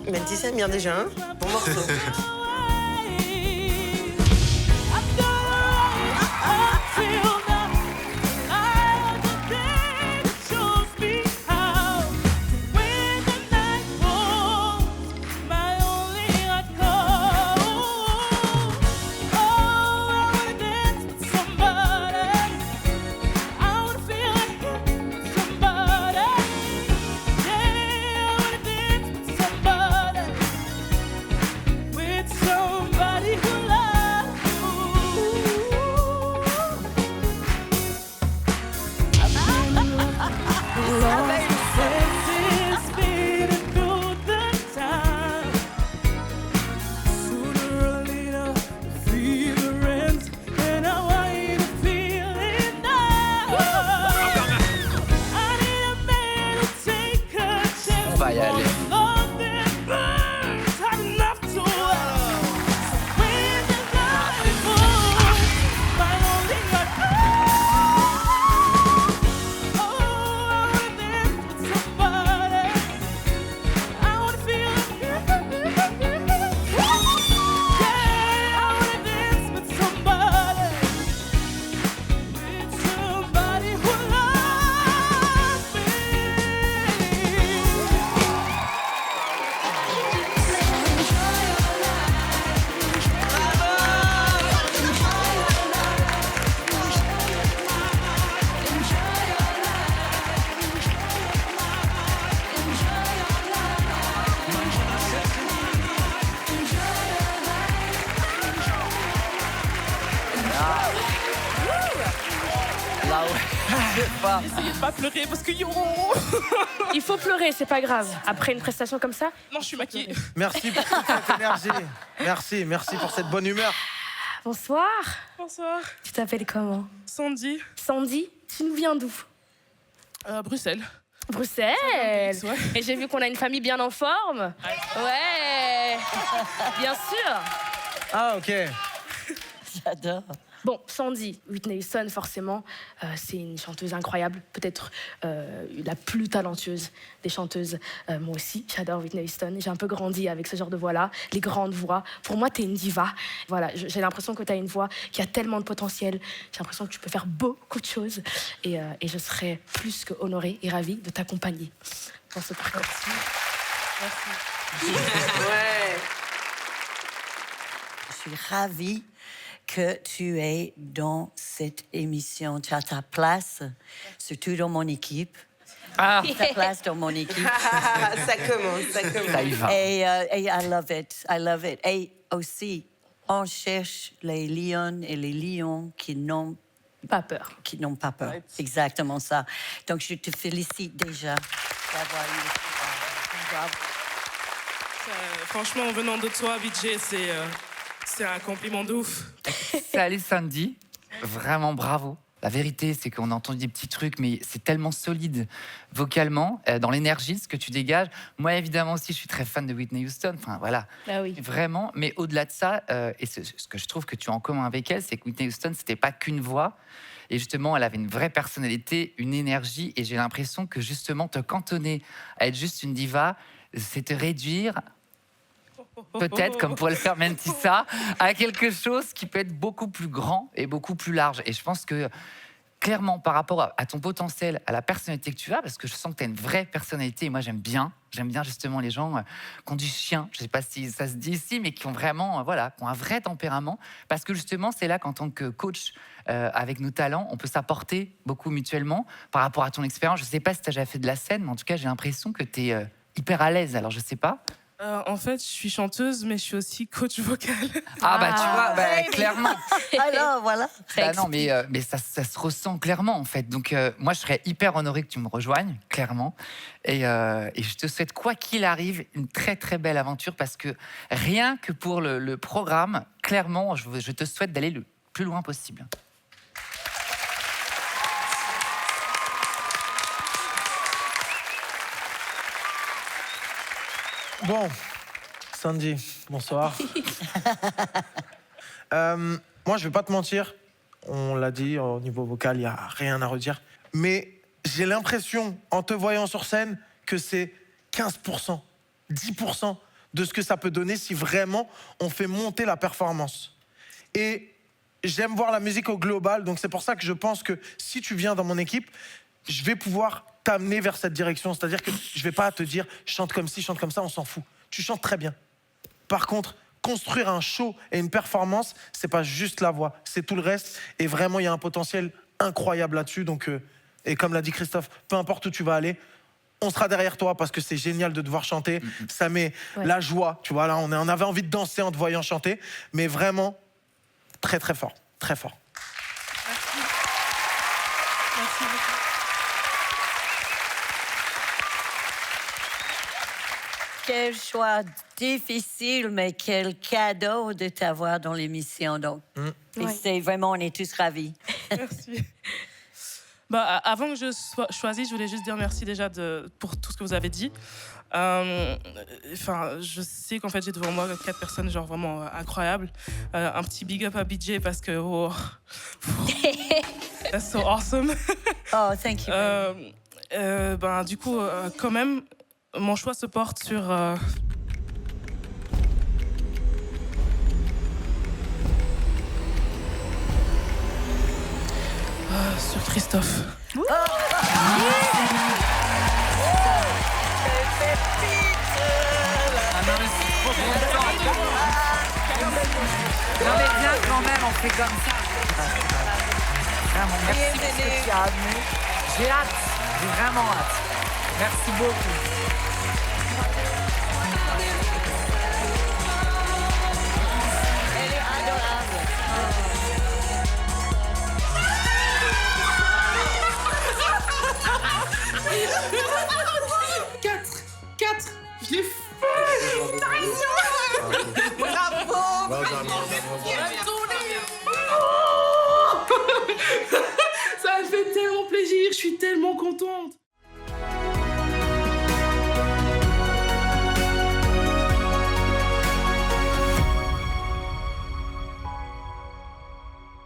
Mentissa aime bien déjà, hein. Bon morceau. On va y aller. Là, je sais pas. Essayez de pas pleurer parce que Il faut pleurer, c'est pas grave. Après une prestation comme ça. Non, je suis maquillée. Merci pour cette énergie. Merci pour cette bonne humeur. Bonsoir. Bonsoir. Tu t'appelles comment? Sandy. Sandy. Tu nous viens d'où? Bruxelles. Bruxelles. Ouais. Et j'ai vu qu'on a une famille bien en forme. Ouais. Bien sûr. Ah, ok. J'adore. Bon, Sandy, Whitney Houston, forcément, c'est une chanteuse incroyable, peut-être la plus talentueuse des chanteuses. Moi aussi, j'adore Whitney Houston. J'ai un peu grandi avec ce genre de voix-là, les grandes voix. Pour moi, t'es une diva. Voilà, j'ai l'impression que t'as une voix qui a tellement de potentiel. J'ai l'impression que tu peux faire beaucoup de choses. Et je serais plus que honorée et ravie de t'accompagner dans ce parcours. Merci. Ouais. Je suis ravie que tu es dans cette émission. Tu as ta place, surtout dans mon équipe. Ah. Ta place dans mon équipe. Ça commence. Ça y va. Et I love it. Et aussi, on cherche les lions et les lions qui n'ont Pas peur. pas peur. Ouais. Exactement ça. Donc, je te félicite déjà d'avoir eu Bravo. Franchement, en venant de toi, Vijay, c'est un compliment de ouf. Salut Sandy, vraiment bravo. La vérité, c'est qu'on a entendu des petits trucs, mais c'est tellement solide vocalement, dans l'énergie, ce que tu dégages. Moi, évidemment aussi, je suis très fan de Whitney Houston. Enfin, voilà, Ah oui. vraiment. Mais au-delà de ça, et ce que je trouve que tu as en commun avec elle, c'est que Whitney Houston, c'était pas qu'une voix. Et justement, elle avait une vraie personnalité, une énergie. Et j'ai l'impression que justement, te cantonner à être juste une diva, c'est te réduire, peut-être, comme pourrait le faire Mentissa, à quelque chose qui peut être beaucoup plus grand et beaucoup plus large. Et je pense que, clairement, par rapport à ton potentiel, à la personnalité que tu as, parce que je sens que tu as une vraie personnalité, et moi j'aime bien justement les gens qui ont du chien, je ne sais pas si ça se dit ici, mais qui ont vraiment, qui ont un vrai tempérament, parce que justement, c'est là qu'en tant que coach, avec nos talents, on peut s'apporter beaucoup mutuellement par rapport à ton expérience. Je ne sais pas si tu as déjà fait de la scène, mais en tout cas, j'ai l'impression que tu es hyper à l'aise, alors je ne sais pas. En fait, je suis chanteuse, mais je suis aussi coach vocal. Ah bah tu vois, ouais, clairement. Alors, voilà. Bah non, mais ça se ressent clairement en fait. Donc moi, je serais hyper honoré que tu me rejoignes, clairement. Et je te souhaite, quoi qu'il arrive, une très très belle aventure, parce que rien que pour le programme, clairement, je te souhaite d'aller le plus loin possible. Bon, Sandy, bonsoir. Moi, je vais pas te mentir. On l'a dit, au niveau vocal, il n'y a rien à redire. Mais j'ai l'impression, en te voyant sur scène, que c'est 15%, 10% de ce que ça peut donner si vraiment on fait monter la performance. Et j'aime voir la musique au global, donc c'est pour ça que je pense que si tu viens dans mon équipe, je vais pouvoir t'amener vers cette direction. C'est-à-dire que je ne vais pas te dire chante comme ci, chante comme ça, on s'en fout. Tu chantes très bien. Par contre, construire un show et une performance, c'est pas juste la voix, c'est tout le reste. Et vraiment, il y a un potentiel incroyable là-dessus. Donc, et comme l'a dit Christophe, peu importe où tu vas aller, on sera derrière toi parce que c'est génial de devoir chanter. Ça met la joie. Tu vois, là, on avait envie de danser en te voyant chanter. Mais vraiment, très, très fort. Très fort. Merci beaucoup. Quel choix difficile, mais quel cadeau de t'avoir dans l'émission. Donc, et c'est vraiment, on est tous ravis. Merci. Bah, avant que je sois choisie, je voulais juste dire merci déjà pour tout ce que vous avez dit. Enfin, je sais qu'en fait, j'ai devant moi 4 personnes genre vraiment incroyables. Un petit big up à BJ parce que oh, that's so awesome. Oh, thank you. Ben, du coup, quand même, mon choix se porte sur sur Christophe. Non mais bien quand même, on fait comme ça. Vraiment, merci pour ce que tu as amené. J'ai hâte, j'ai vraiment hâte. Merci beaucoup.